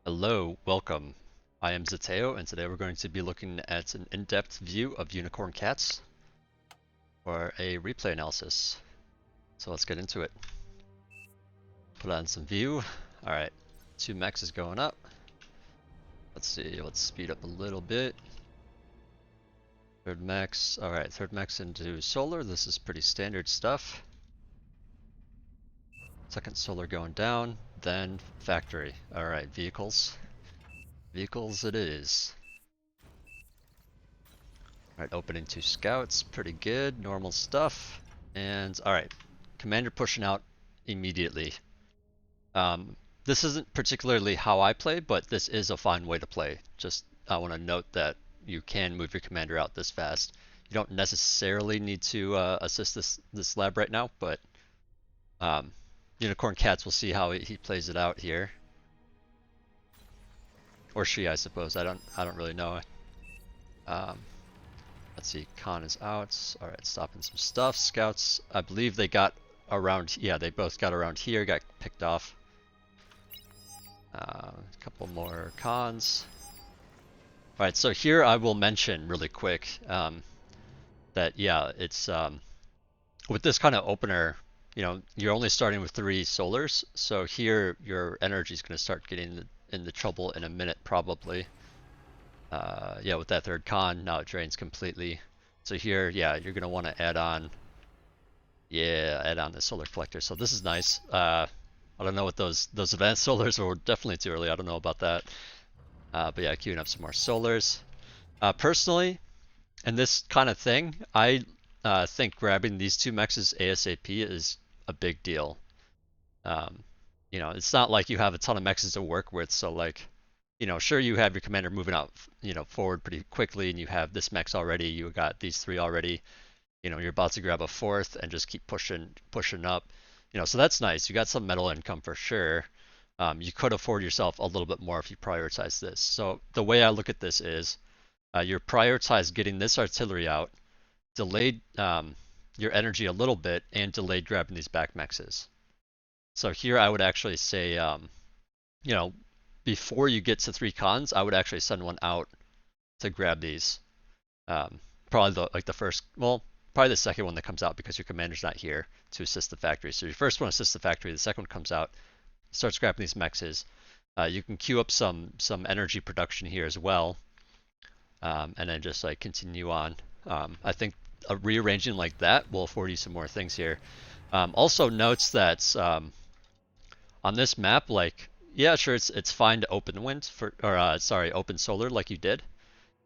Hello, welcome. I am Zateo, and today we're going to be looking at an in-depth view of unicorn cats for a replay analysis. So let's get into it. Put on some view. Alright, 2 max is going up. Let's see, let's speed up a little bit. Third max, alright, third max into solar. This is pretty standard stuff. Second solar going down, then factory. Alright, vehicles. Vehicles it is. Alright, opening 2 scouts, pretty good, normal stuff. And alright, commander pushing out immediately. This isn't particularly how I play, but this is a fine way to play. Just I want to note that you can move your commander out this fast. You don't necessarily need to assist this lab right now, but Unicorn Cats will see how he plays it out here, or she, I suppose. I don't really know. Let's see, Khan is out. Alright, stopping some stuff. Scouts, I believe they got around, yeah, they both got around here, got picked off. A couple more Khans. Alright, so here I will mention really quick that, yeah, it's, with this kind of opener, you know, you're only starting with 3 solars, so here your energy is going to start getting into trouble in a minute probably. Yeah, with that third Khan, now it drains completely. So here, yeah, you're gonna want to add on the solar collector. So this is nice. I don't know what those advanced solars were, definitely too early. I don't know about that. But yeah, queuing up some more solars. Personally, in this kind of thing, I think grabbing these 2 mexes ASAP is a big deal. You know, it's not like you have a ton of mexes to work with, so like, you know, sure, you have your commander moving out, you know, forward pretty quickly, and you have this mex already. You got these 3 already. You know, you're about to grab a 4th and just keep pushing up. You know, so that's nice. You got some metal income for sure. You could afford yourself a little bit more if you prioritize this. So the way I look at this is, you prioritize getting this artillery out, delayed your energy a little bit, and delayed grabbing these back mexes. So here I would actually say, you know, before you get to 3 Khans, I would actually send one out to grab these. Probably the first, well, probably the second one that comes out because your commander's not here to assist the factory. So your first one assists the factory, the second one comes out, starts grabbing these mexes. You can queue up some energy production here as well, and then just like continue on. I think rearranging like that will afford you some more things here. Also notes that on this map, like, yeah, sure, it's fine to open wind for, or sorry, open solar like you did,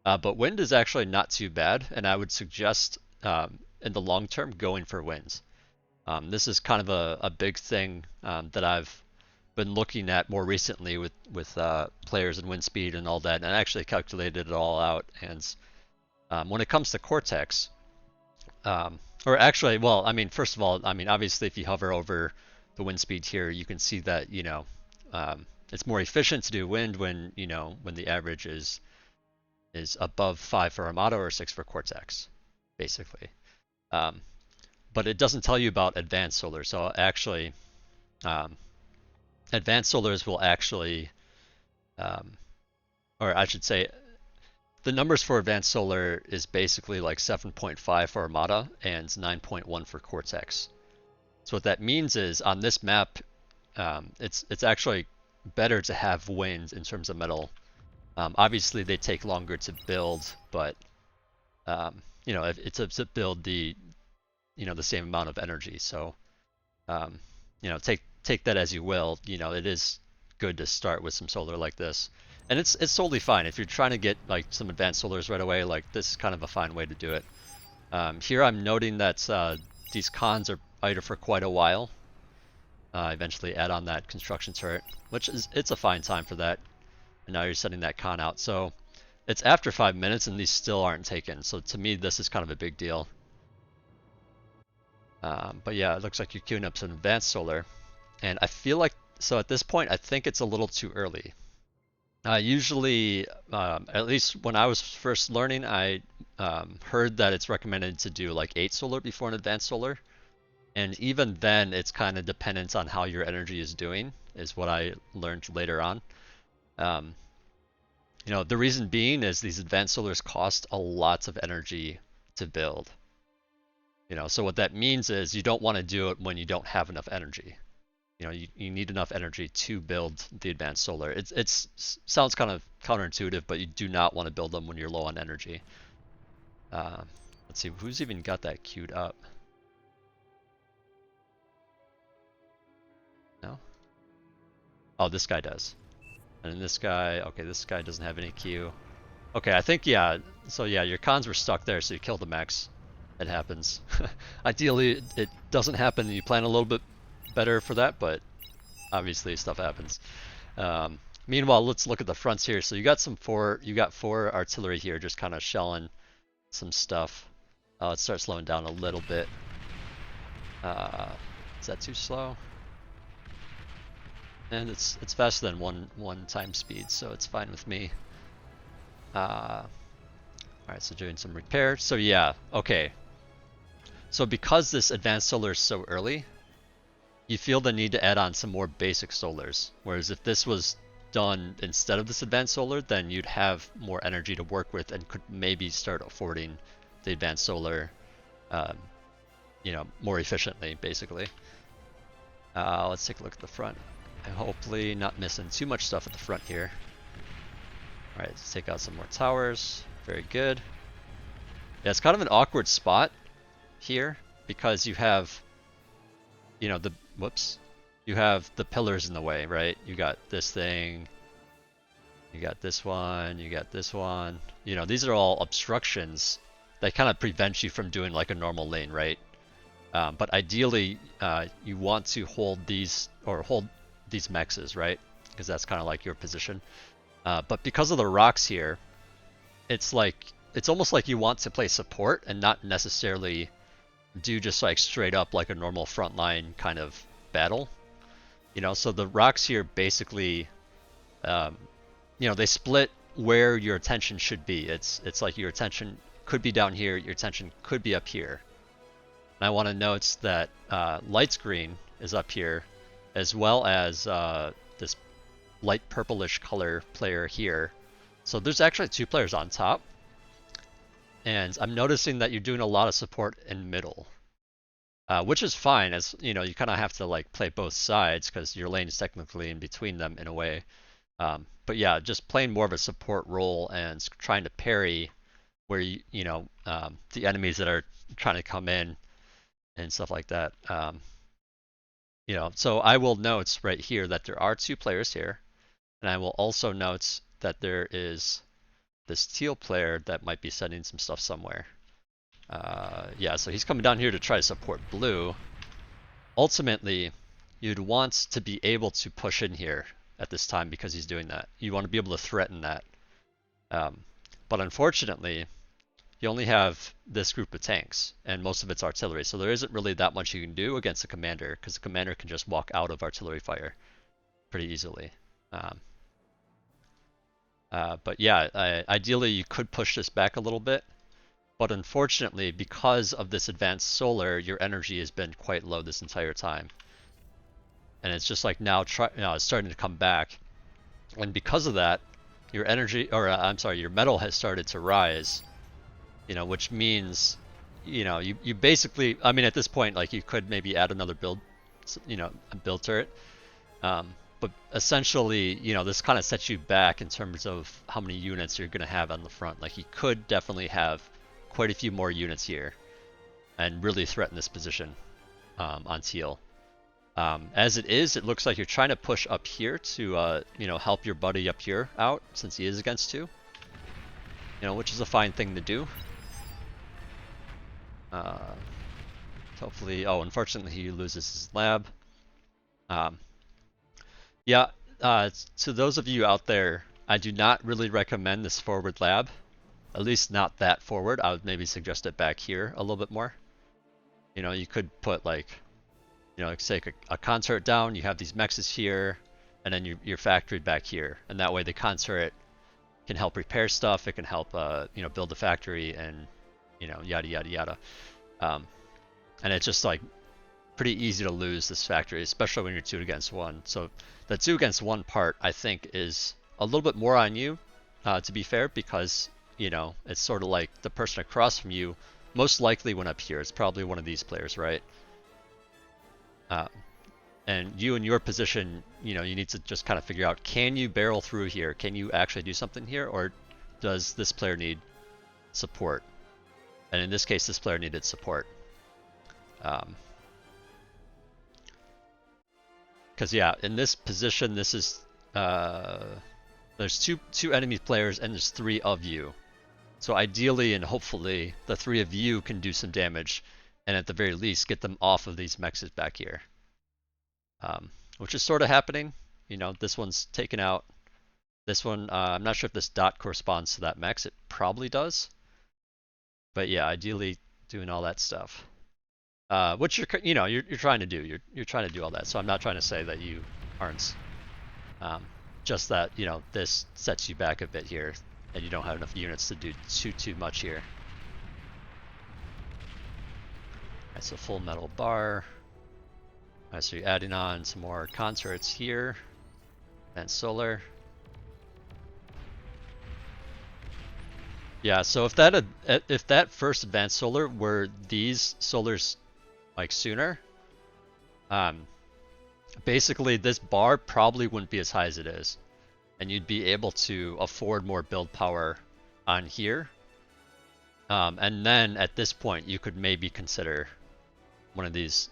but wind is actually not too bad, and I would suggest in the long term going for winds. This is kind of a big thing that I've been looking at more recently with players and wind speed and all that, and I actually calculated it all out. And when it comes to Cortex, or actually, well, I mean, first of all, I mean, obviously, if you hover over the wind speed here, you can see that, you know, it's more efficient to do wind when, you know, when the average is above 5 for Armada or 6 for Cortex, basically. But it doesn't tell you about advanced solar. So actually, advanced solars will actually, or I should say, the numbers for advanced solar is basically like 7.5 for Armada and 9.1 for Cortex. So what that means is on this map, it's actually better to have wind in terms of metal. Obviously, they take longer to build, but you know, it's to build the, you know, the same amount of energy. So you know, take that as you will. You know, it is good to start with some solar like this, and it's totally fine if you're trying to get like some advanced solars right away. Like, this is kind of a fine way to do it. Here I'm noting that these Khans are idle for quite a while. Eventually add on that construction turret, which is, it's a fine time for that. And now you're sending that Khan out. So it's after 5 minutes and these still aren't taken. So to me, this is kind of a big deal. But yeah, it looks like you're queuing up some advanced solar. And I feel like, so at this point, I think it's a little too early. Usually, at least when I was first learning, I heard that it's recommended to do like 8 solar before an advanced solar. And even then, it's kind of dependent on how your energy is doing, is what I learned later on. Um, the reason being is these advanced solars cost a lot of energy to build. So what that means is you don't want to do it when you don't have enough energy. You need enough energy to build the advanced solar. It sounds kind of counterintuitive, but you do not want to build them when you're low on energy. Let's see, who's even got that queued up? No? Oh, this guy does. And this guy, okay, this guy doesn't have any queue. Okay, I think, yeah, so yeah, your cons were stuck there, so you killed the mechs. It happens. Ideally, it doesn't happen, and you plan a little bit better for that, but obviously stuff happens. Meanwhile, let's look at the fronts here. So you got four artillery here, just kind of shelling some stuff. Let's start slowing down a little bit. Is that too slow? And it's faster than one time speed, so it's fine with me. Alright, so doing some repair. So yeah, okay. So because this advanced solar is so early, you feel the need to add on some more basic solars. Whereas if this was done instead of this advanced solar, then you'd have more energy to work with and could maybe start affording the advanced solar, more efficiently, basically. Let's take a look at the front. I'm hopefully not missing too much stuff at the front here. Alright, let's take out some more towers. Very good. Yeah, it's kind of an awkward spot here because you have, you have the pillars in the way, right? You got this thing, you got this one, you got this one. These are all obstructions that kind of prevent you from doing like a normal lane, right? But ideally, you want to hold these mexes, right? Because that's kind of like your position. But because of the rocks here, it's almost like you want to play support and not necessarily do just like straight up like a normal frontline kind of battle. So the rocks here basically, they split where your attention should be. It's like your attention could be down here, your attention could be up here. And I want to note that light screen is up here, as well as this light purplish color player here. So there's actually two players on top. And I'm noticing that you're doing a lot of support in middle. Which is fine, as you kind of have to like play both sides because your lane is technically in between them in a way. But yeah, just playing more of a support role and trying to parry where the enemies that are trying to come in and stuff like that. So I will note right here that there are two players here, and I will also note that there is this teal player that might be sending some stuff somewhere. Yeah, so he's coming down here to try to support blue. Ultimately, you'd want to be able to push in here at this time because he's doing that. You want to be able to threaten that. But unfortunately, you only have this group of tanks, and most of it's artillery, so there isn't really that much you can do against the commander, because the commander can just walk out of artillery fire pretty easily. But yeah, ideally you could push this back a little bit, but unfortunately, because of this advanced solar, your energy has been quite low this entire time. And it's just like now it's starting to come back. And because of that, your energy, or I'm sorry, your metal has started to rise. Which means, you basically, I mean, at this point, like you could maybe add another build, a build turret. But essentially, this kind of sets you back in terms of how many units you're going to have on the front. Like you could definitely have quite a few more units here and really threaten this position on teal. As it is, it looks like you're trying to push up here to, help your buddy up here out since he is against 2. Which is a fine thing to do. Hopefully, unfortunately he loses his lab. Yeah, to those of you out there, I do not really recommend this forward lab. At least not that forward. I would maybe suggest it back here a little bit more. You could put like, say a con turret down, you have these mexes here, and then your factory back here. And that way the con turret can help repair stuff, it can help build a factory, and yada yada yada. And it's just like pretty easy to lose this factory, especially when you're 2 against 1. So the 2 against 1 part, I think, is a little bit more on you, to be fair, because it's sort of like the person across from you most likely went up here. It's probably one of these players, right? And you in your position, you need to just kind of figure out, can you barrel through here? Can you actually do something here, or does this player need support? And in this case, this player needed support. Because yeah, in this position, this is there's two enemy players and there's 3 of you. So ideally and hopefully, the 3 of you can do some damage, and at the very least, get them off of these mexes back here. Which is sort of happening. This one's taken out. This one, I'm not sure if this dot corresponds to that mex. It probably does. But yeah, ideally doing all that stuff. Which you're trying to do. You're trying to do all that. So I'm not trying to say that you aren't. Just that this sets you back a bit here, and you don't have enough units to do too much here. Alright, so full metal bar. Alright, so you're adding on some more concerts here, and solar. Yeah, so if that first advanced solar were these solars like sooner, basically this bar probably wouldn't be as high as it is, and you'd be able to afford more build power on here. And then at this point you could maybe consider one of these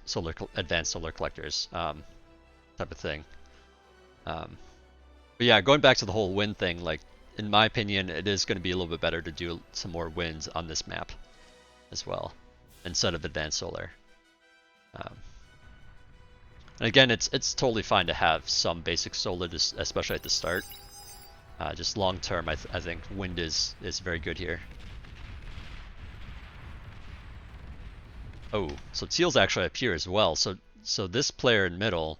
advanced solar collectors type of thing. But yeah, going back to the whole wind thing, like in my opinion, it is going to be a little bit better to do some more winds on this map as well, instead of advanced solar. And again, it's totally fine to have some basic solar, especially at the start. Just long term, I think wind is very good here. Oh, so teal's actually up here as well. So this player in middle.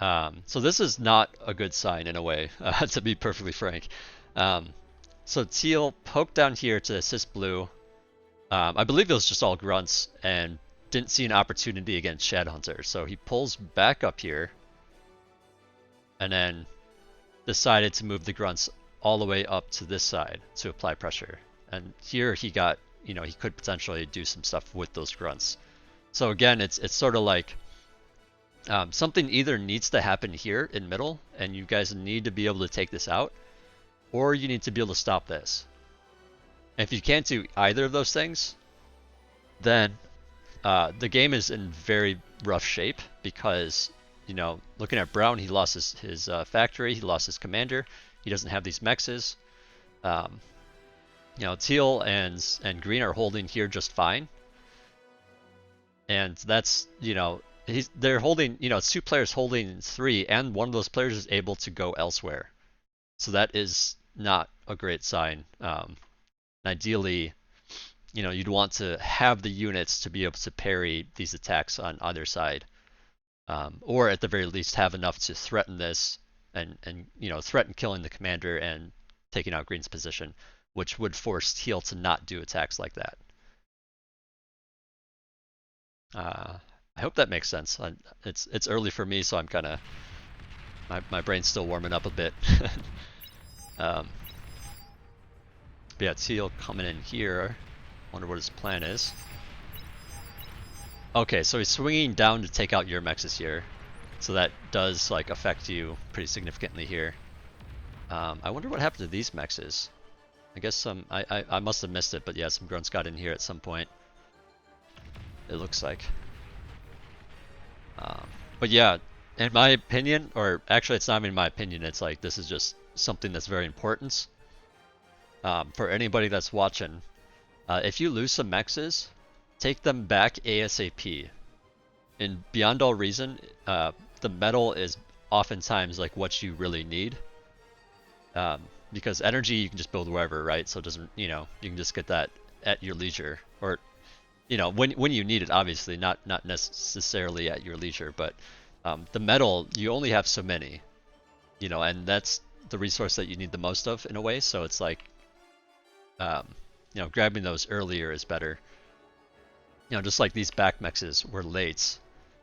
So this is not a good sign in a way, to be perfectly frank. So teal poked down here to assist blue. I believe it was just all grunts and didn't see an opportunity against Shadowhunter. So he pulls back up here and then decided to move the grunts all the way up to this side to apply pressure. And here he got, he could potentially do some stuff with those grunts. So again, it's sort of like something either needs to happen here in middle, and you guys need to be able to take this out, or you need to be able to stop this. And if you can't do either of those things, then the game is in very rough shape, because looking at Brown, he lost his factory, he lost his commander, he doesn't have these mexes. Teal and green are holding here just fine, and that's they're holding, it's 2 players holding 3, and one of those players is able to go elsewhere. So that is not a great sign. Ideally, you'd want to have the units to be able to parry these attacks on either side. Or at the very least have enough to threaten this and threaten killing the commander and taking out green's position, which would force teal to not do attacks like that. I hope that makes sense. It's early for me, so I'm kind of my brain's still warming up a bit. But yeah, teal coming in here. Wonder what his plan is. Okay, so he's swinging down to take out your mexes here, so that does affect you pretty significantly here. I wonder what happened to these mexes. I guess I must have missed it, but yeah, some grunts got in here at some point, it looks like. But yeah, in my opinion, or actually it's not even my opinion, it's this is just something that's very important for anybody that's watching. If you lose some mexes, take them back ASAP. And beyond all reason, the metal is oftentimes what you really need. Because energy you can just build wherever, right? So it doesn't, you can just get that at your leisure, or when you need it, obviously, not necessarily at your leisure, but the metal, you only have so many, and that's the resource that you need the most of in a way. So it's grabbing those earlier is better. Just like these back mexes were late,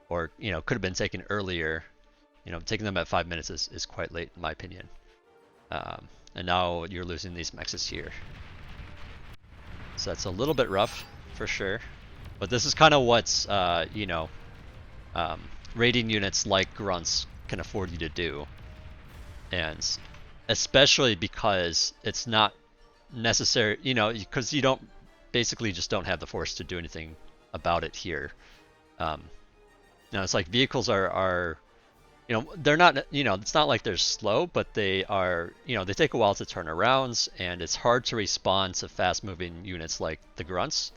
or could have been taken earlier. Taking them at 5 minutes is quite late in my opinion. And now you're losing these mexes here. So that's a little bit rough, for sure. But this is kind of what's, you know, raiding units like grunts can afford you to do. And especially because it's not necessary, you know, because you don't, basically just don't have the force to do anything about it here. Now it's like vehicles are, you know, they're not, you know, it's not like they're slow, but they are, you know, they take a while to turn around, and it's hard to respond to fast-moving units like the grunts,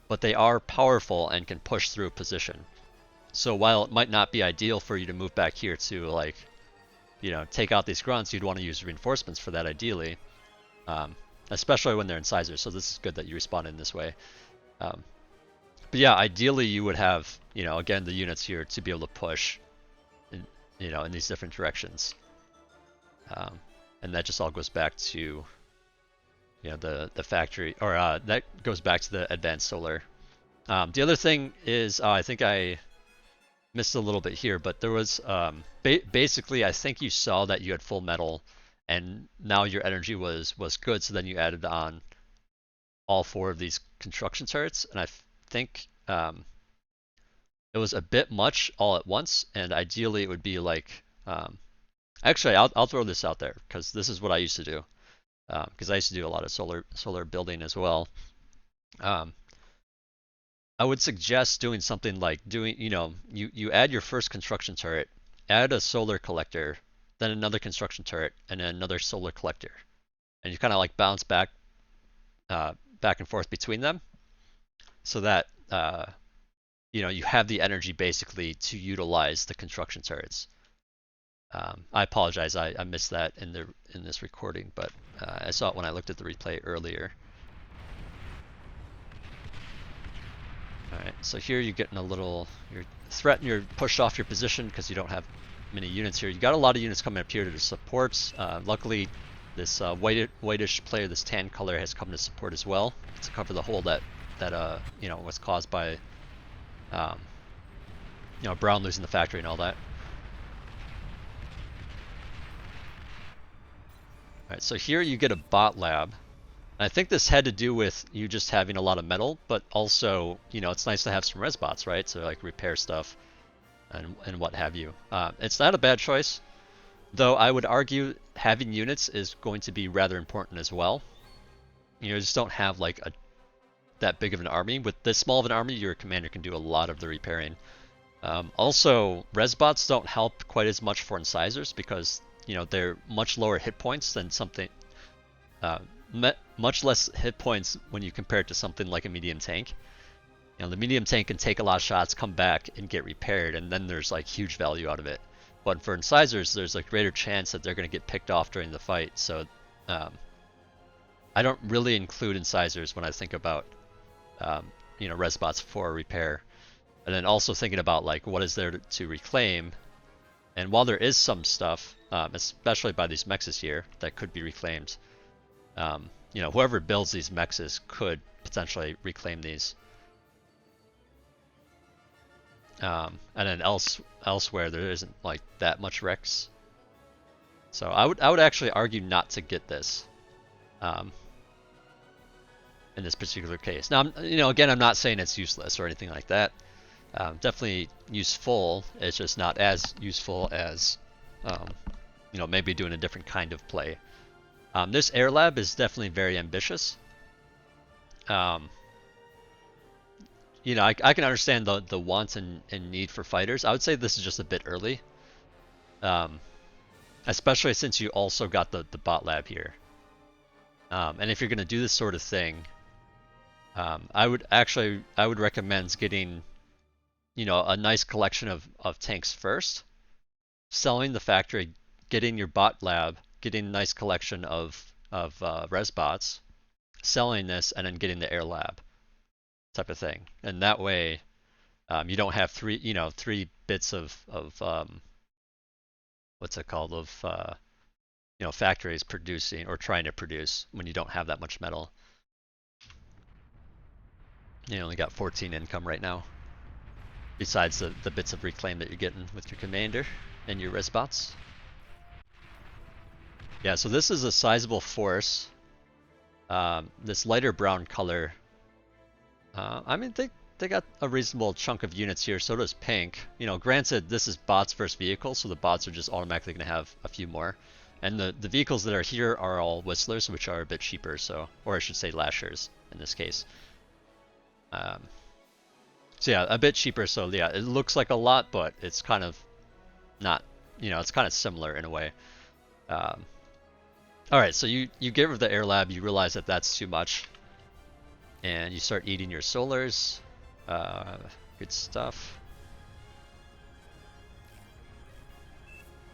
but they are powerful and can push through a position. So while it might not be ideal for you to move back here to, like, you know, take out these grunts, you'd want to use reinforcements for that ideally, especially when they're incisors. So this is good that you respond in this way. But yeah, ideally you would have, you know, again, the units here to be able to push, you know, in these different directions. And that just all goes back to, you know, the factory, or that goes back to the advanced solar. The other thing is, I think I missed a little bit here, but there was, basically, I think you saw that you had full metal, and now your energy was good, so then you added on all 4 of these construction turrets, and I think it was a bit much all at once, and ideally it would be like, actually I'll throw this out there because this is what I used to do, because I used to do a lot of solar building as well. I would suggest doing something like you know, you add your first construction turret, add a solar collector, then another construction turret, and then another solar collector, and you kind of like bounce back and forth between them, so that you know, you have the energy basically to utilize the construction turrets. I apologize, I missed that in this recording, but I saw it when I looked at the replay earlier. Alright, so here you're getting a little, you're pushed off your position because you don't have many units here. You got a lot of units coming up here to support. Luckily, this whitish player, this tan color, has come to support as well to cover the hole that you know, was caused by you know, brown losing the factory and all that. Alright, so here you get a bot lab. I think this had to do with you just having a lot of metal, but also, you know, it's nice to have some res bots, right? To like repair stuff and what have you. It's not a bad choice, though I would argue having units is going to be rather important as well. You know, just don't have like that big of an army. With this small of an army, your commander can do a lot of the repairing. Also, res bots don't help quite as much for incisors because, you know, they're much lower hit points than something, much less hit points when you compare it to something like a medium tank. You know, the medium tank can take a lot of shots, come back, and get repaired, and then there's like huge value out of it. But for incisors, there's a greater chance that they're going to get picked off during the fight. So I don't really include incisors when I think about you know, res bots for repair. And then also thinking about like what is there to reclaim. And while there is some stuff, especially by these mexes here, that could be reclaimed, you know, whoever builds these mexes could potentially reclaim these. And then elsewhere there isn't like that much Rex. So I would actually argue not to get this in this particular case. Now, you know, again, I'm not saying it's useless or anything like that. Definitely useful. It's just not as useful as you know, maybe doing a different kind of play. This air lab is definitely very ambitious. You know, I can understand the want and need for fighters. I would say this is just a bit early. Especially since you also got the bot lab here. And if you're going to do this sort of thing, I would recommend getting, you know, a nice collection of tanks first, selling the factory, getting your bot lab, getting a nice collection of res bots, selling this, and then getting the air lab type of thing. And that way, you don't have three bits of what's it called, of you know, factories producing or trying to produce when you don't have that much metal. You only got 14 income right now, besides the bits of reclaim that you're getting with your commander and your res bots. Yeah, so this is a sizable force. This lighter brown color. I mean, they got a reasonable chunk of units here. So does pink. You know, granted, this is bots versus vehicles, so the bots are just automatically going to have a few more. And the vehicles that are here are all whistlers, which are a bit cheaper. So, or I should say, lashers in this case. Um, so yeah, a bit cheaper. So yeah, it looks like a lot, but it's kind of not. You know, it's kind of similar in a way. Um, all right, so you get rid of the air lab. You realize that that's too much. And you start eating your solars. Good stuff.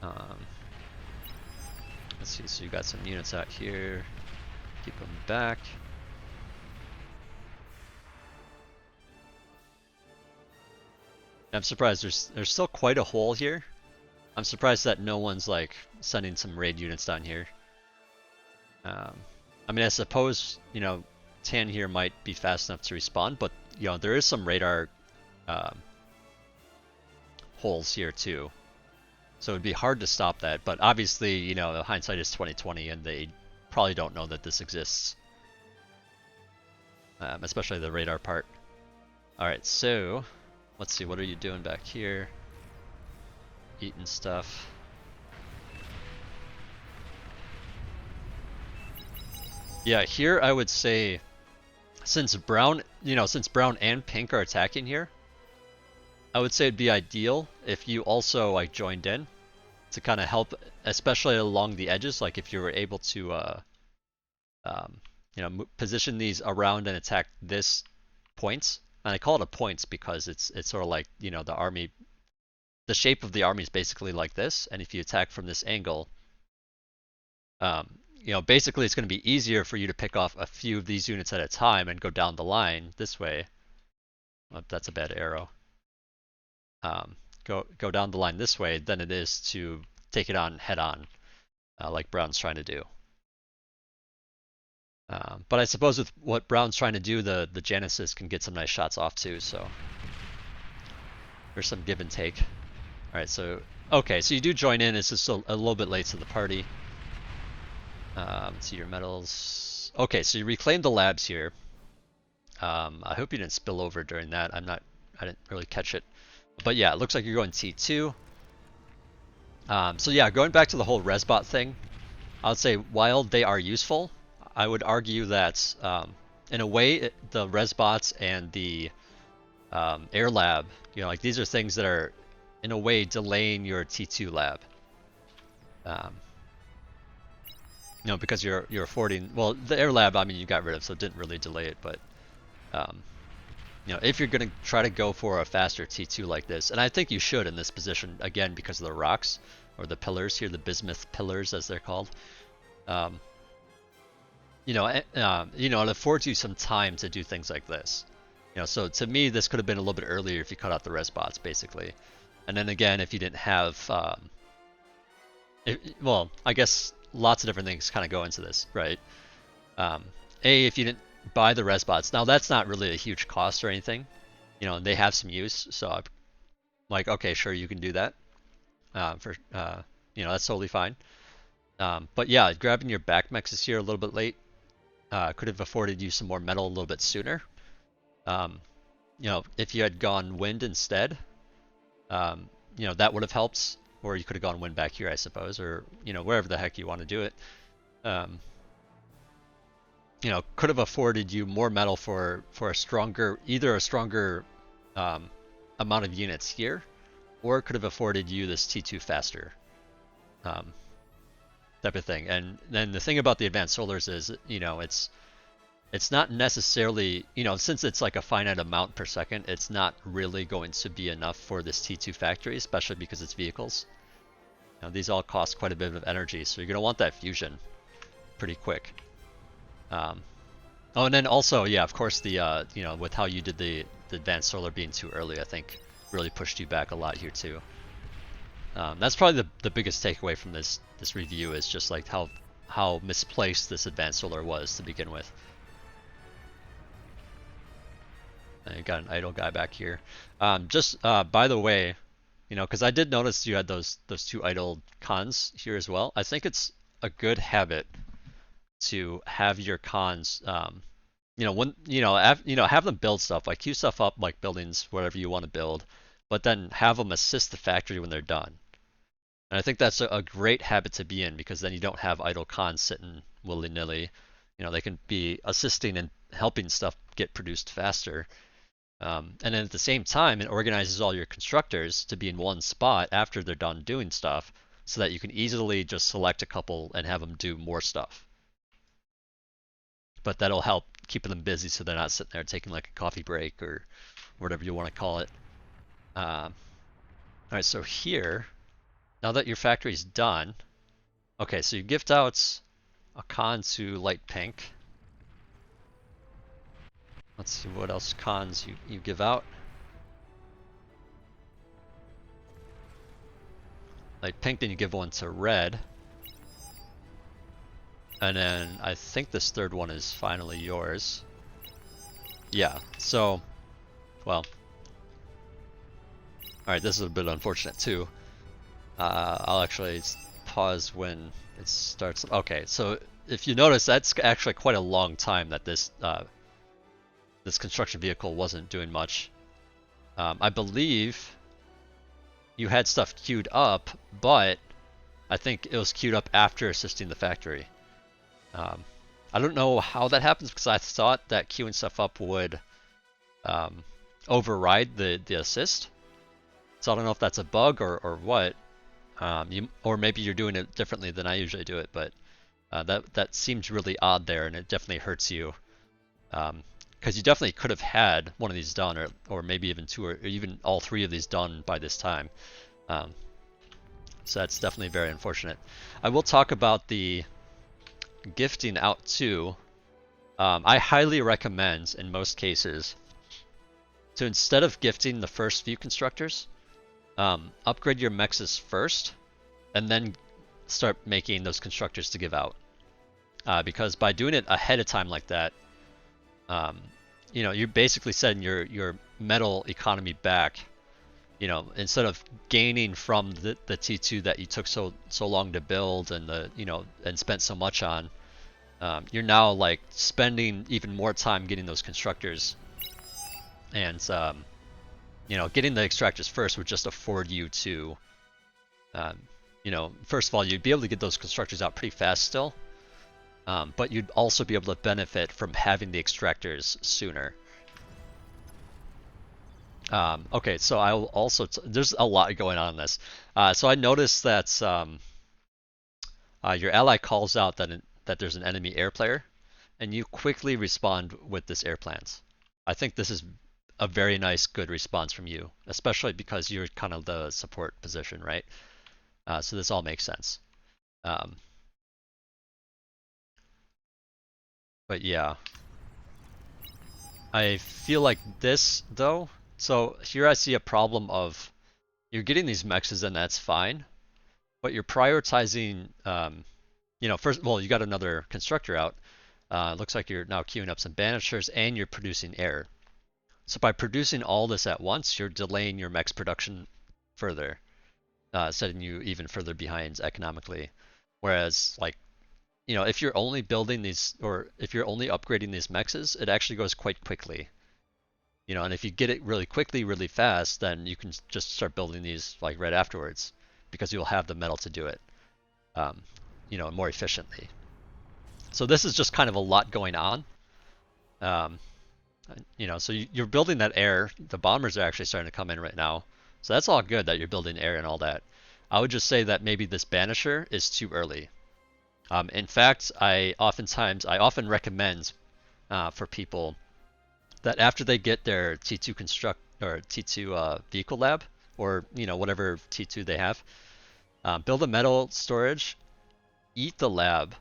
Um, let's see, so you got some units out here. Keep them back. I'm surprised there's still quite a hole here. I'm surprised that no one's like sending some raid units down here. I mean, I suppose, you know, Tan here might be fast enough to respawn, but you know, there is some radar holes here too. So it'd be hard to stop that, but obviously, you know, hindsight is 2020 and they probably don't know that this exists. Especially the radar part. Alright, so let's see, what are you doing back here? Eating stuff. Yeah, here I would say since brown, you know, since brown and pink are attacking here, I would say it'd be ideal if you also like joined in to kind of help, especially along the edges. Like if you were able to, you know, position these around and attack this points. And I call it a points because it's sort of like, you know, the army, the shape of the army is basically like this. And if you attack from this angle, you know, basically it's going to be easier for you to pick off a few of these units at a time and go down the line this way. Oh, that's a bad arrow. Go down the line this way than it is to take it on head on, like Brown's trying to do. But I suppose with what Brown's trying to do, the Genesis can get some nice shots off too. So there's some give and take. All right, so okay, so you do join in. It's just a little bit late to the party. See your medals. Okay, so you reclaim the labs here. I hope you didn't spill over during that. I didn't really catch it. But yeah, it looks like you're going T2. So yeah, going back to the whole resbot thing, I would say while they are useful, I would argue that in a way the resbots and the air lab, you know, like these are things that are in a way delaying your T2 lab. You know, because you're affording, well, the air lab, I mean, you got rid of, so it didn't really delay it, but you know, if you're going to try to go for a faster T2 like this, and I think you should in this position, again, because of the rocks, or the pillars here, the bismuth pillars as they're called, you know, it affords you some time to do things like this. You know, so to me, this could have been a little bit earlier if you cut out the resbots, basically. And then again, if you didn't have, well, I guess lots of different things kind of go into this, right? If you didn't buy the resbots, now that's not really a huge cost or anything, you know, and they have some use, so I'm like, okay, sure, you can do that. You know, that's totally fine. But yeah, grabbing your back mexes here a little bit late could have afforded you some more metal a little bit sooner. You know, if you had gone wind instead, you know, that would have helped. Or you could have gone wind back here, I suppose, or, you know, wherever the heck you want to do it. You know, could have afforded you more metal for a stronger, either a stronger amount of units here, or could have afforded you this T2 faster type of thing. And then the thing about the advanced solars is, you know, it's not necessarily, you know, since it's like a finite amount per second, it's not really going to be enough for this T2 factory, especially because it's vehicles. Now, these all cost quite a bit of energy, so you're going to want that fusion pretty quick. Oh, and then also, yeah, of course, the you know, with how you did the advanced solar being too early, I think really pushed you back a lot here too. That's probably the biggest takeaway from this review, is just like how misplaced this advanced solar was to begin with. You got an idle guy back here. Just by the way, you know, because I did notice you had those two idle cons here as well. I think it's a good habit to have your cons, when have them build stuff, like queue stuff up, like buildings, whatever you want to build, but then have them assist the factory when they're done. And I think that's a great habit to be in because then you don't have idle cons sitting willy-nilly. They can be assisting and helping stuff get produced faster. And then at the same time, it organizes all your constructors to be in one spot after they're done doing stuff so that you can easily just select a couple and have them do more stuff. But that'll help keep them busy so they're not sitting there taking like a coffee break or whatever you want to call it. All right, so here, now that your factory's done, okay, so you gift out a con to light pink. Let's see what else cons you give out. Light pink, then you give one to red. And then I think this third one is finally yours. Yeah, so, well. Alright, this is a bit unfortunate too. I'll actually pause when it starts. Okay, so if you notice, that's actually quite a long time that this construction vehicle wasn't doing much. I believe you had stuff queued up, but I think it was queued up after assisting the factory. I don't know how that happens because I thought that queuing stuff up would override the assist. So I don't know if that's a bug or what. Or maybe you're doing it differently than I usually do it, but that seems really odd there, and it definitely hurts you. Because you definitely could have had one of these done, or maybe even two, or even all three of these done by this time. So that's definitely very unfortunate. I will talk about the gifting out too. I highly recommend, in most cases, to instead of gifting the first few constructors, upgrade your mexes first, and then start making those constructors to give out. Because by doing it ahead of time like that, you're basically setting your metal economy back. Instead of gaining from the T2 that you took so long to build and and spent so much on, you're now like spending even more time getting those constructors. And getting the extractors first would just afford you to, first of all, you'd be able to get those constructors out pretty fast still. But you'd also be able to benefit from having the extractors sooner. Okay, so I'll also there's a lot going on in this. So I noticed that your ally calls out that there's an enemy air player, and you quickly respond with this air plant. I think this is a very nice, good response from you, especially because you're kind of the support position, right? So this all makes sense. But yeah, I feel like this though. So here I see a problem of you're getting these mexes and that's fine, but you're prioritizing. First of all, you got another constructor out. Looks like you're now queuing up some banishers and you're producing air. So by producing all this at once, you're delaying your mex production further, setting you even further behind economically. Whereas, like, if you're only building these, or if you're only upgrading these mexes, it actually goes quite quickly. And if you get it really quickly, really fast, then you can just start building these like right afterwards, because you'll have the metal to do it, more efficiently. So this is just kind of a lot going on. So you're building that air. The bombers are actually starting to come in right now. So that's all good that you're building air and all that. I would just say that maybe this banisher is too early. In fact, I often recommend for people that after they get their T2 T2 vehicle lab, or whatever T2 they have, build a metal storage, eat the lab,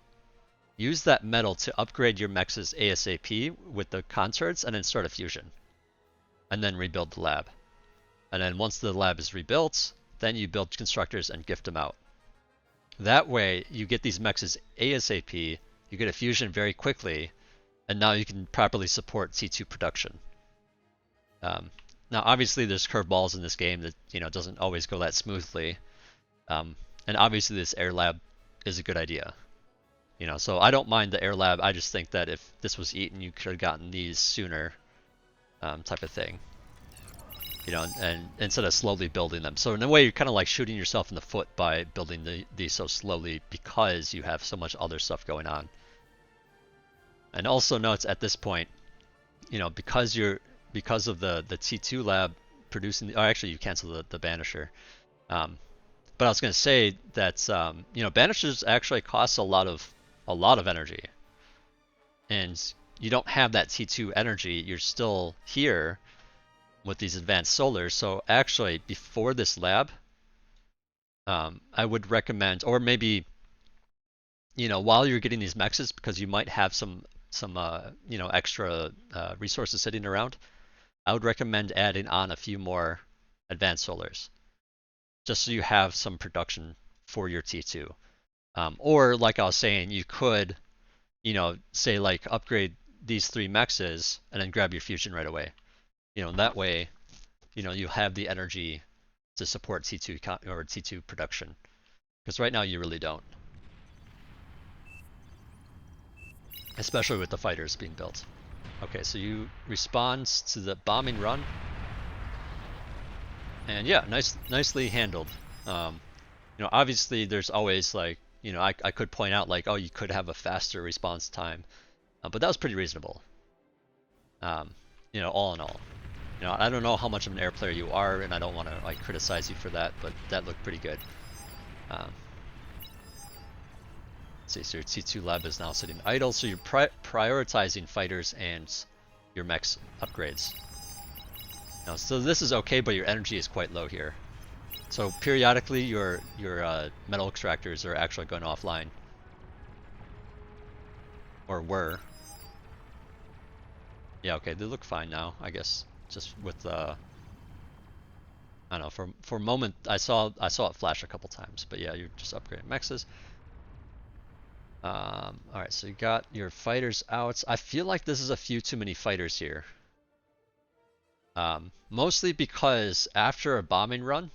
use that metal to upgrade your mexes ASAP with the concerts, and then start a fusion. And then rebuild the lab. And then once the lab is rebuilt, then you build constructors and gift them out. That way, you get these mexes ASAP, you get a fusion very quickly, and now you can properly support T2 production. Now, obviously, there's curveballs in this game that doesn't always go that smoothly, and obviously, this air lab is a good idea. You know, so I don't mind the air lab. I just think that if this was eaten, you could have gotten these sooner, type of thing. You know, and instead of slowly building them. So in a way, you're kind of like shooting yourself in the foot by building these so slowly because you have so much other stuff going on. And also notes at this point, you know, because of the T2 lab producing, or actually you cancel the banisher. But I was going to say that you know, banishers actually cost a lot of energy, and you don't have that T2 energy. You're still here with these advanced solars. So actually, before this lab, I would recommend, or maybe, you know, while you're getting these mexes, because you might have some you know, extra resources sitting around, I would recommend adding on a few more advanced solars, just so you have some production for your T2. Or like I was saying, you could, you know, say like upgrade these 3 mexes and then grab your fusion right away. You know, that way, you know, you have the energy to support T2 or T2 production. Because right now you really don't. Especially with the fighters being built. Okay, so you respond to the bombing run. And yeah, nicely handled. You know, obviously there's always like, you know, I could point out like, oh, you could have a faster response time. But that was pretty reasonable. You know, all in all. You know, I don't know how much of an air player you are, and I don't want to like criticize you for that, but that looked pretty good. Let's see, so your T2 lab is now sitting idle, so you're prioritizing fighters and your mechs upgrades. Now, so this is okay, but your energy is quite low here. So periodically, your metal extractors are actually going offline, or were. Yeah, okay, they look fine now, I guess. Just with I don't know. For a moment, I saw it flash a couple times, but yeah, you're just upgrading mexes. All right, so you got your fighters out. I feel like this is a few too many fighters here. Mostly because after a bombing run,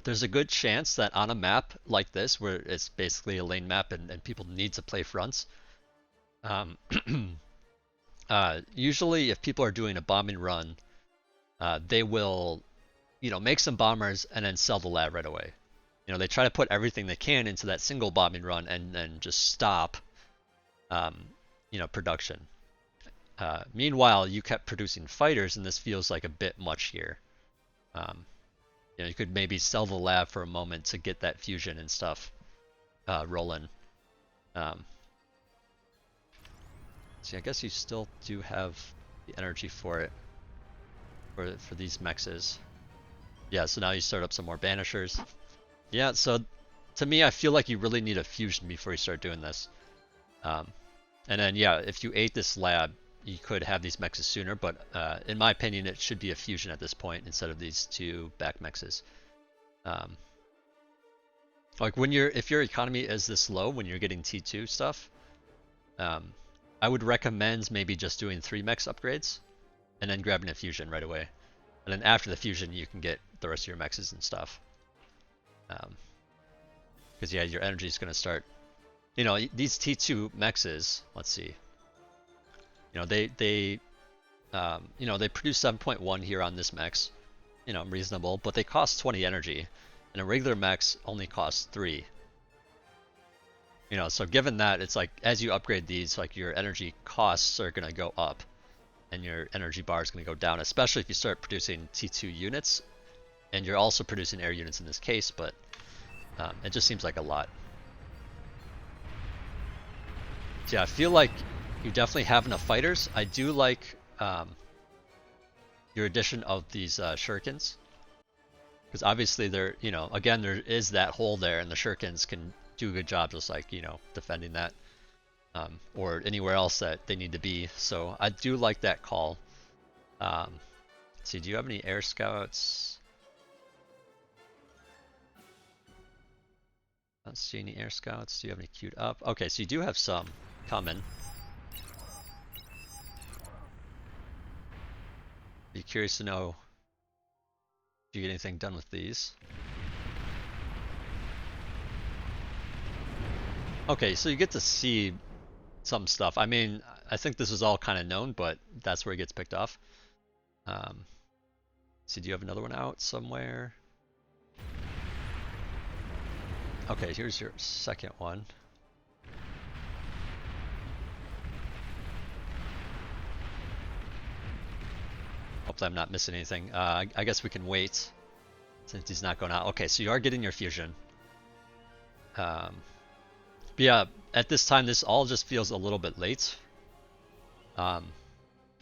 there's a good chance that on a map like this, where it's basically a lane map and people need to play fronts, usually if people are doing a bombing run, they will, you know, make some bombers and then sell the lab right away. You know, they try to put everything they can into that single bombing run and then just stop, you know, production. Meanwhile, you kept producing fighters, and this feels like a bit much here. You know, you could maybe sell the lab for a moment to get that fusion and stuff rolling. See, I guess you still do have the energy for it, for these mexes. Yeah, so now you start up some more banishers. Yeah, so to me, I feel like you really need a fusion before you start doing this. And then, yeah, if you ate this lab, you could have these mexes sooner, but in my opinion, it should be a fusion at this point instead of these 2 back mexes. Like if your economy is this low when you're getting T2 stuff, I would recommend maybe just doing 3 mex upgrades and then grabbing a fusion right away. And then after the fusion, you can get the rest of your mexes and stuff. Because yeah, your energy is going to start. You know, these T2 mexes. Let's see. You know, they you know, they produce 7.1 here on this mex. You know, reasonable, but they cost 20 energy, and a regular mex only costs 3. You know, so given that, it's like as you upgrade these, like your energy costs are going to go up, and your energy bar is going to go down, especially if you start producing T2 units, and you're also producing air units in this case, but it just seems like a lot. So yeah, I feel like you definitely have enough fighters. I do like your addition of these shurikens, because obviously there, you know, again, there is that hole there, and the shurikens can do a good job just like, you know, defending that, or anywhere else that they need to be. So I do like that call. Let's see, do you have any air scouts? I don't see any air scouts. Do you have any queued up? Okay, so you do have some coming. Be curious to know if you get anything done with these. Okay, so you get to see some stuff. I mean, I think this is all kind of known, but that's where it gets picked off. Um, do you have another one out somewhere? Okay, here's your second one. Hopefully I'm not missing anything. I guess we can wait since he's not going out. Okay, so you are getting your fusion. But yeah, at this time, this all just feels a little bit late. Like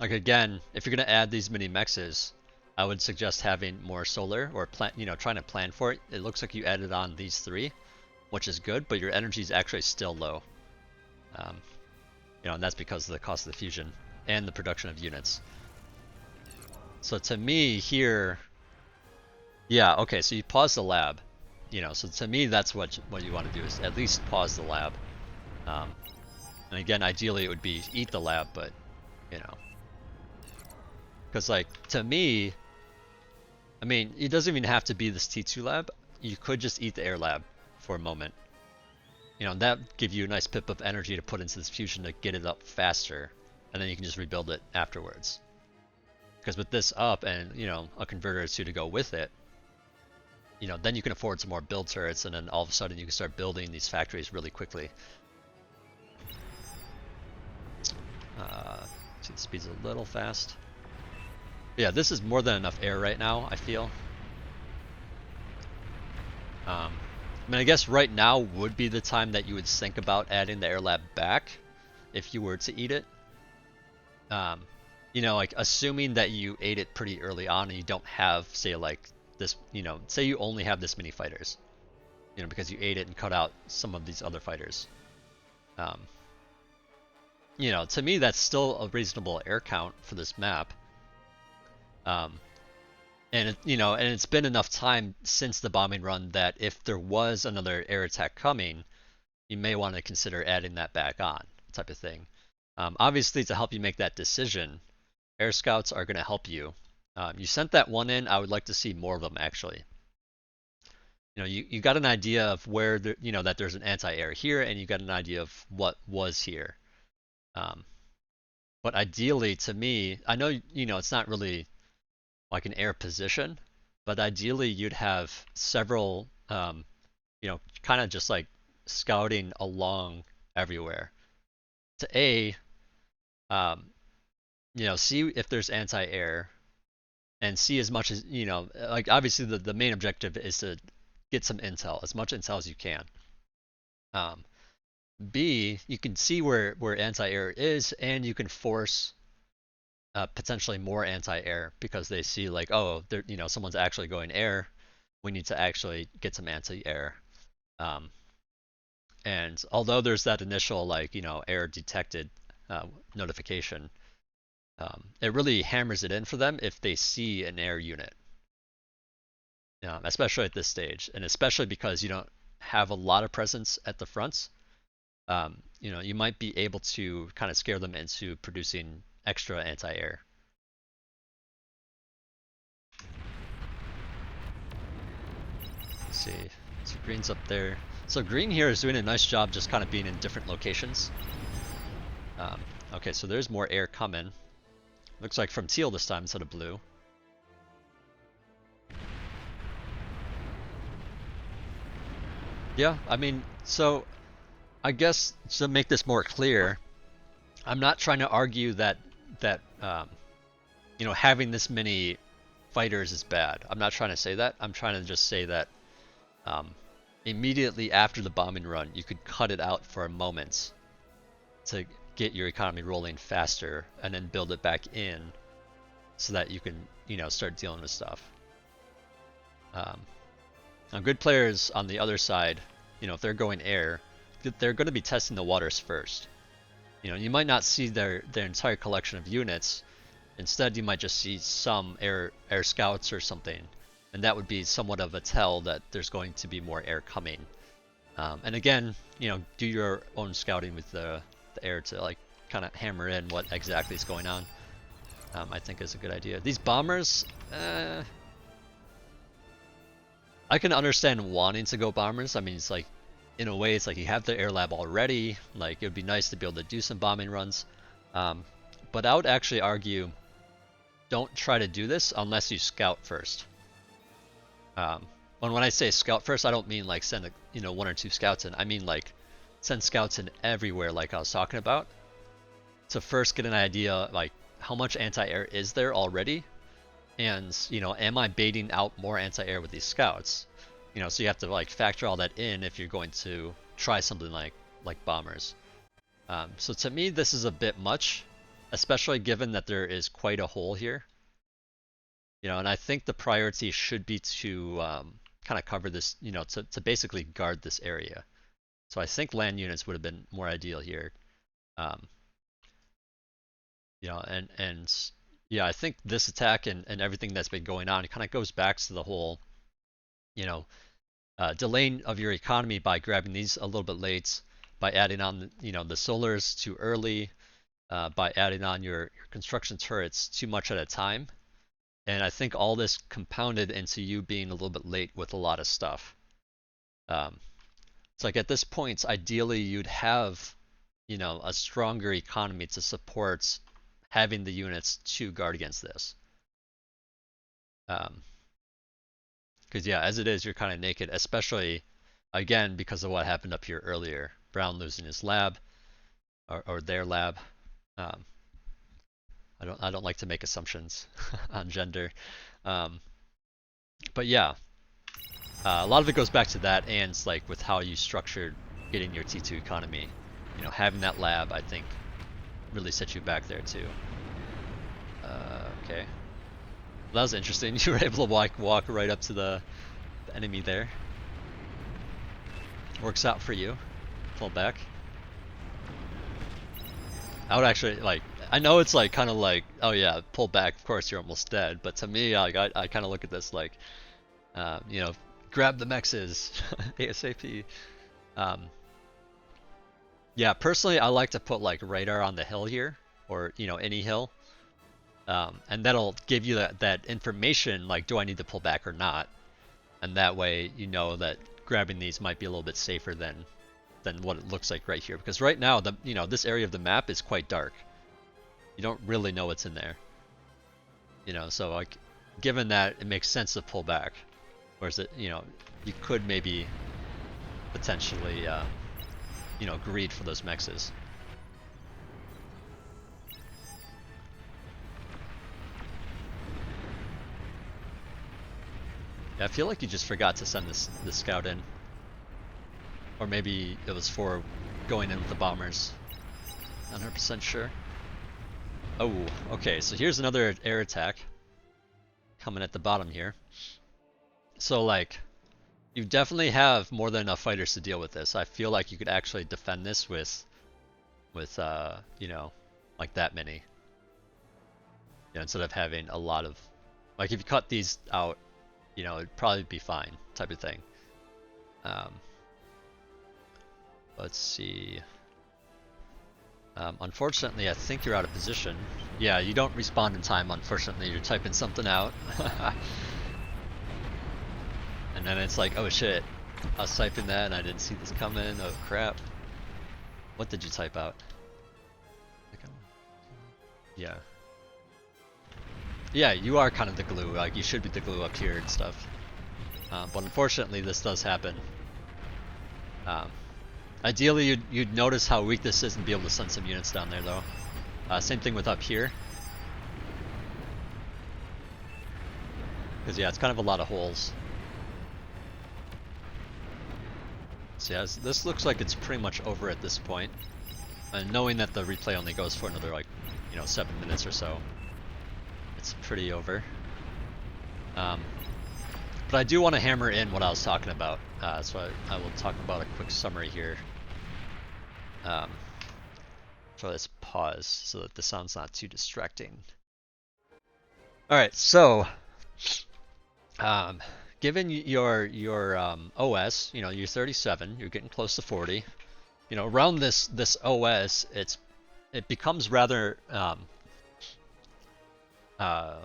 again, if you're gonna add these mini mexes, I would suggest having more solar or plan, trying to plan for it. It looks like you added on these 3, which is good, but your energy is actually still low. And that's because of the cost of the fusion and the production of units. So to me here, yeah, okay, so you pause the lab. So to me that's what you want to do is at least pause the lab. And again, ideally it would be eat the lab, but because like to me, I mean, it doesn't even have to be this T2 lab. You could just eat the air lab for a moment. That give you a nice pip of energy to put into this fusion to get it up faster, and then you can just rebuild it afterwards. Because with this up and a converter or 2 to go with it, then you can afford some more build turrets, and then all of a sudden you can start building these factories really quickly. See, the speed's a little fast. But yeah, this is more than enough air right now, I feel. I mean, I guess right now would be the time that you would think about adding the air lab back if you were to eat it. Like assuming that you ate it pretty early on and you don't have, say, like this, say you only have this many fighters, because you ate it and cut out some of these other fighters. To me that's still a reasonable air count for this map. And it's been enough time since the bombing run that if there was another air attack coming, you may want to consider adding that back on, type of thing. Obviously, to help you make that decision, air scouts are going to help you. You sent that one in. I would like to see more of them, actually. You got an idea of where that there's an anti-air here, and you got an idea of what was here. But ideally, to me, I know it's not really like an air position, but ideally you'd have several, kind of just like scouting along everywhere to see if there's anti-air, and see as much as like obviously the main objective is to get some intel, as much intel as you can. B, you can see where anti-air is, and you can force potentially more anti-air because they see like, oh, someone's actually going air. We need to actually get some anti-air. And although there's that initial like air detected notification, it really hammers it in for them if they see an air unit, especially at this stage, and especially because you don't have a lot of presence at the fronts. You might be able to kind of scare them into producing extra anti-air. Let's see, so green's up there. So green here is doing a nice job just kind of being in different locations. Okay, so there's more air coming. Looks like from teal this time instead of blue. Yeah, I mean, so I guess to make this more clear, I'm not trying to argue that having this many fighters is bad. I'm not trying to say that. I'm trying to just say that immediately after the bombing run, you could cut it out for a moment to get your economy rolling faster, and then build it back in so that you can start dealing with stuff. Now good players on the other side, if they're going air, they're going to be testing the waters first. You might not see their entire collection of units. Instead, you might just see some air scouts or something, and that would be somewhat of a tell that there's going to be more air coming. And again, do your own scouting with the air to like kind of hammer in what exactly is going on. I think is a good idea. These bombers, I can understand wanting to go bombers. I mean, it's like in a way, it's like you have the air lab already. Like, it would be nice to be able to do some bombing runs. But I would actually argue, don't try to do this unless you scout first. When I say scout first, I don't mean like send one or two scouts in. I mean like send scouts in everywhere, like I was talking about, to first get an idea like how much anti-air is there already, and am I baiting out more anti-air with these scouts? So you have to like factor all that in if you're going to try something like bombers. So to me, this is a bit much, especially given that there is quite a hole here. And I think the priority should be to kind of cover this, to basically guard this area. So I think land units would have been more ideal here. And yeah, I think this attack and everything that's been going on, it kind of goes back to the whole, delaying of your economy by grabbing these a little bit late, by adding on, the solars too early, by adding on your construction turrets too much at a time. And I think all this compounded into you being a little bit late with a lot of stuff. It's like at this point, ideally you'd have, a stronger economy to support having the units to guard against this. Because yeah, as it is, you're kind of naked, especially again because of what happened up here earlier. Brown losing his lab, or their lab. I don't like to make assumptions on gender, but yeah, a lot of it goes back to that, and it's like with how you structured getting your T2 economy. Having that lab, I think, really set you back there too. Okay. That was interesting. You were able to walk right up to the enemy there. Works out for you. Pull back. I would actually like. I know it's like kind of like, oh yeah, pull back. Of course, you're almost dead. But to me, like I kind of look at this like, grab the mexes ASAP. Yeah, personally, I like to put like radar on the hill here, or any hill. And that'll give you that information, like, do I need to pull back or not? And that way, that grabbing these might be a little bit safer than what it looks like right here. Because right now, this area of the map is quite dark. You don't really know what's in there. So like, given that, it makes sense to pull back. Whereas you could maybe potentially, greed for those mexes. Yeah, I feel like you just forgot to send this scout in. Or maybe it was for going in with the bombers. Not 100% sure. Oh, okay, so here's another air attack coming at the bottom here. So like, you definitely have more than enough fighters to deal with this. I feel like you could actually defend this with like that many. Instead of having a lot of, like, if you cut these out, it'd probably be fine, type of thing. Let's see. Unfortunately, I think you're out of position. Yeah, you don't respond in time, unfortunately. You're typing something out. And then it's like, oh shit, I was typing that and I didn't see this coming. Oh crap. What did you type out? Yeah. Yeah, you are kind of the glue. Like, you should be the glue up here and stuff. But unfortunately, this does happen. Ideally, you'd notice how weak this is and be able to send some units down there, though. Same thing with up here. Because, yeah, it's kind of a lot of holes. So, yeah, this looks like it's pretty much over at this point. And knowing that the replay only goes for another, like, 7 minutes or so, it's pretty over. But I do want to hammer in what I was talking about, so I will talk about a quick summary here. So let's pause so that the sound's not too distracting. Alright, so given your OS, you're 37, you're getting close to 40. Around this OS, it becomes rather I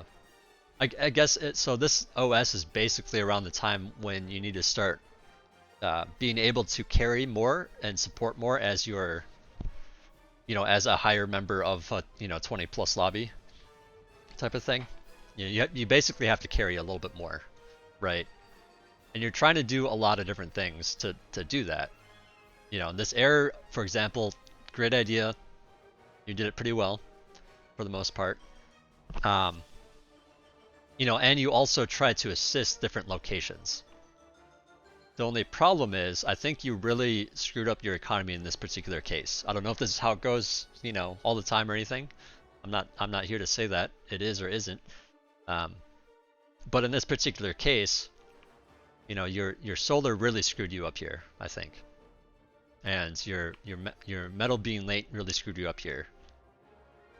guess so this OS is basically around the time when you need to start being able to carry more and support more as your, as a higher member of a, 20 plus lobby type of thing. You basically have to carry a little bit more, right? And you're trying to do a lot of different things to do that. This error, for example, great idea. You did it pretty well for the most part. Um, and you also try to assist different locations. The only problem is, I think you really screwed up your economy in this particular case. I don't know if this is how it goes, all the time or anything. I'm not here to say that it is or isn't. Um, but in this particular case, your solar really screwed you up here, I think. And your metal being late really screwed you up here.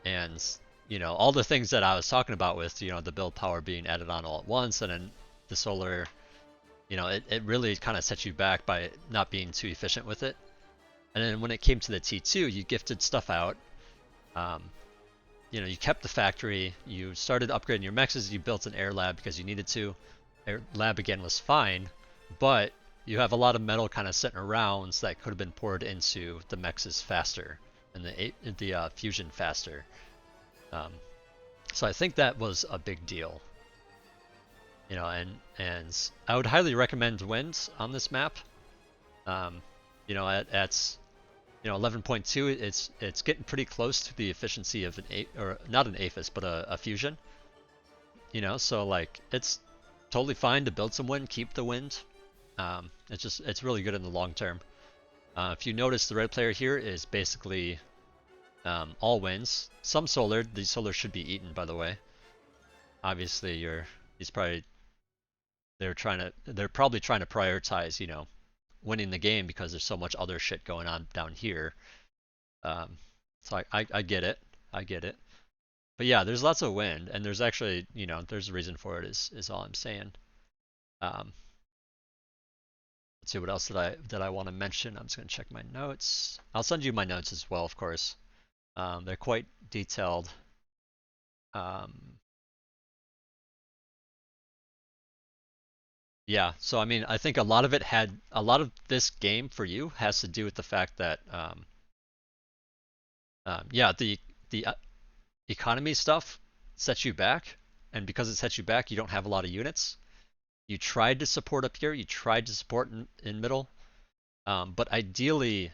And all the things that I was talking about with the build power being added on all at once, and then the solar, it really kind of set you back by not being too efficient with it. And then when it came to the T2, you gifted stuff out. You kept the factory. You started upgrading your mexes. You built an air lab because you needed to. Air lab again was fine, but you have a lot of metal kind of sitting around that could have been poured into the mexes faster and the fusion faster. So I think that was a big deal. And I would highly recommend wind on this map. At 11.2, it's getting pretty close to the efficiency of or not an aphis, but a fusion. So like it's totally fine to build some wind, keep the wind. It's really good in the long term. If you notice, the red player here is basically all winds. Some solar. These solar should be eaten, by the way. Obviously, they're probably trying to prioritize, winning the game because there's so much other shit going on down here. So I get it. I get it. But yeah, there's lots of wind, and there's actually, there's a reason for it. Is all I'm saying. Let's see what else that I want to mention. I'm just gonna check my notes. I'll send you my notes as well, of course. They're quite detailed. Yeah, so I mean, I think a lot of this game for you has to do with the fact that, yeah, the economy stuff sets you back, and because it sets you back, you don't have a lot of units. You tried to support up here, you tried to support in middle, but ideally,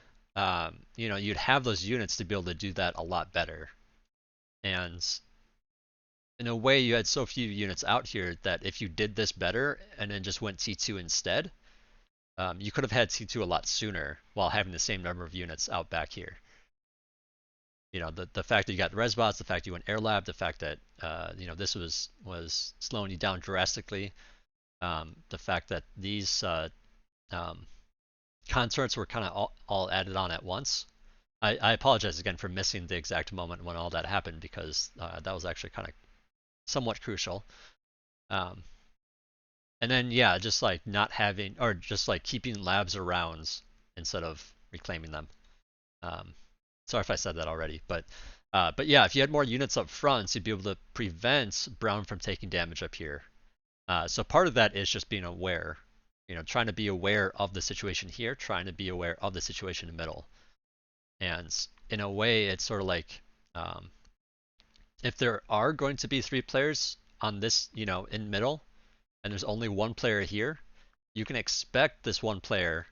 you'd have those units to be able to do that a lot better. And in a way, you had so few units out here that if you did this better and then just went T2 instead, you could have had T2 a lot sooner while having the same number of units out back here. The fact that you got Resbots, the fact you went Air Lab, the fact that this was slowing you down drastically, the fact that these concerts were kind of all added on at once. I apologize again for missing the exact moment when all that happened because that was actually kind of somewhat crucial. And then yeah, just like not having or just like keeping labs around instead of reclaiming them. Sorry if I said that already, but yeah, if you had more units up front, you'd be able to prevent Brown from taking damage up here. So part of that is just being aware, trying to be aware of the situation here, trying to be aware of the situation in the middle. And in a way, it's sort of like if there are going to be 3 players on this, in middle, and there's only 1 player here, you can expect this 1 player,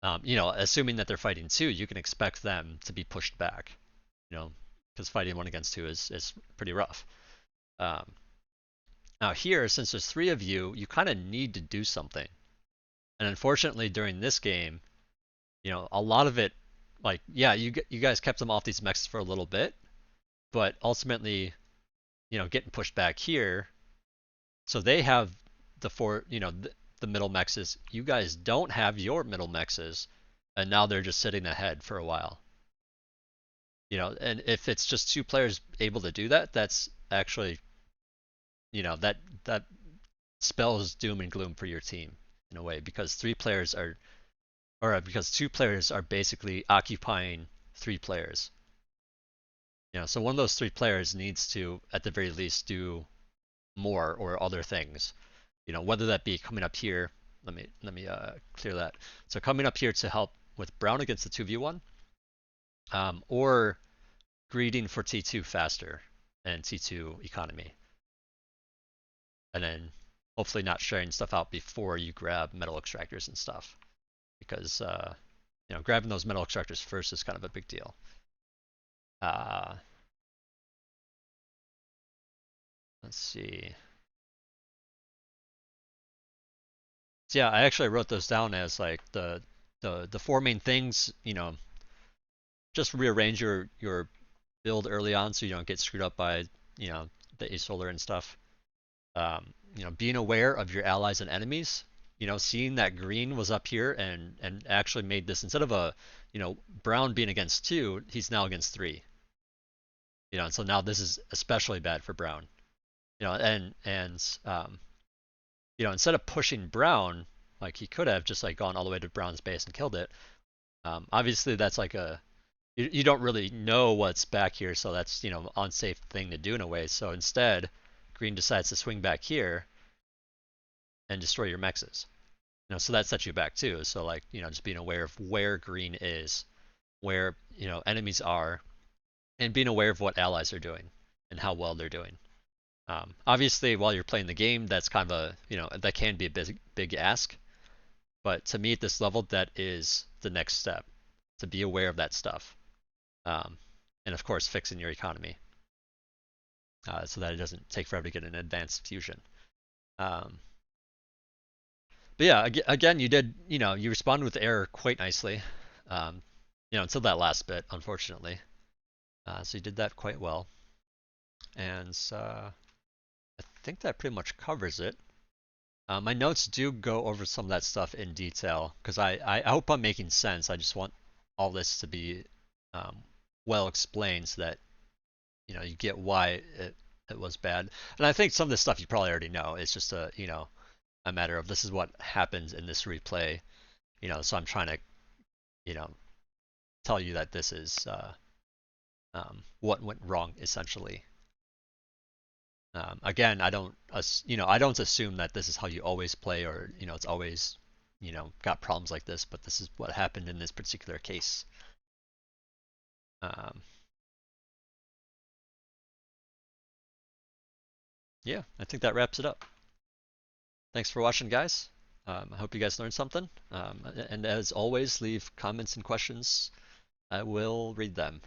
assuming that they're fighting 2, you can expect them to be pushed back, because fighting 1 against 2 is pretty rough. Now here, since there's 3 of you, you kind of need to do something. And unfortunately, during this game, a lot of it, like, yeah, you guys kept them off these mechs for a little bit, but ultimately, getting pushed back here, so they have the middle mexes. You guys don't have your middle mexes, and now they're just sitting ahead for a while. And if it's just 2 players able to do that, that's actually, that spells doom and gloom for your team in a way, because 2 players are basically occupying 3 players. So one of those 3 players needs to, at the very least, do more or other things. Whether that be coming up here, Let me clear that. So coming up here to help with brown against the 2v1, or greeting for T2 faster and T2 economy, and then hopefully not sharing stuff out before you grab metal extractors and stuff, because grabbing those metal extractors first is kind of a big deal. Let's see. So yeah, I actually wrote those down as like the four main things. Just rearrange your build early on so you don't get screwed up by the Asolar and stuff. Being aware of your allies and enemies. Seeing that green was up here and actually made this, instead of a brown being against 2, he's now against 3. And so now this is especially bad for brown. And instead of pushing brown, like he could have just like gone all the way to brown's base and killed it. Obviously that's like you don't really know what's back here, so that's unsafe thing to do in a way. So instead, green decides to swing back here and destroy your mexes. So that sets you back too. So like just being aware of where green is, where enemies are, and being aware of what allies are doing and how well they're doing. Obviously, while you're playing the game, that's kind of that can be a big ask. But to me, at this level, that is the next step, to be aware of that stuff. And of course, fixing your economy so that it doesn't take forever to get an advanced fusion. But yeah, again, you responded with error quite nicely. Until that last bit, unfortunately. So you did that quite well. And I think that pretty much covers it. My notes do go over some of that stuff in detail because I hope I'm making sense. I just want all this to be well explained so that you get why it was bad. And I think some of this stuff you probably already know. It's just a matter of this is what happens in this replay. So I'm trying to tell you that this is what went wrong essentially. Again, I don't assume that this is how you always play or it's always got problems like this, but this is what happened in this particular case. Yeah, I think that wraps it up. Thanks for watching, guys. I hope you guys learned something. And as always, leave comments and questions. I will read them.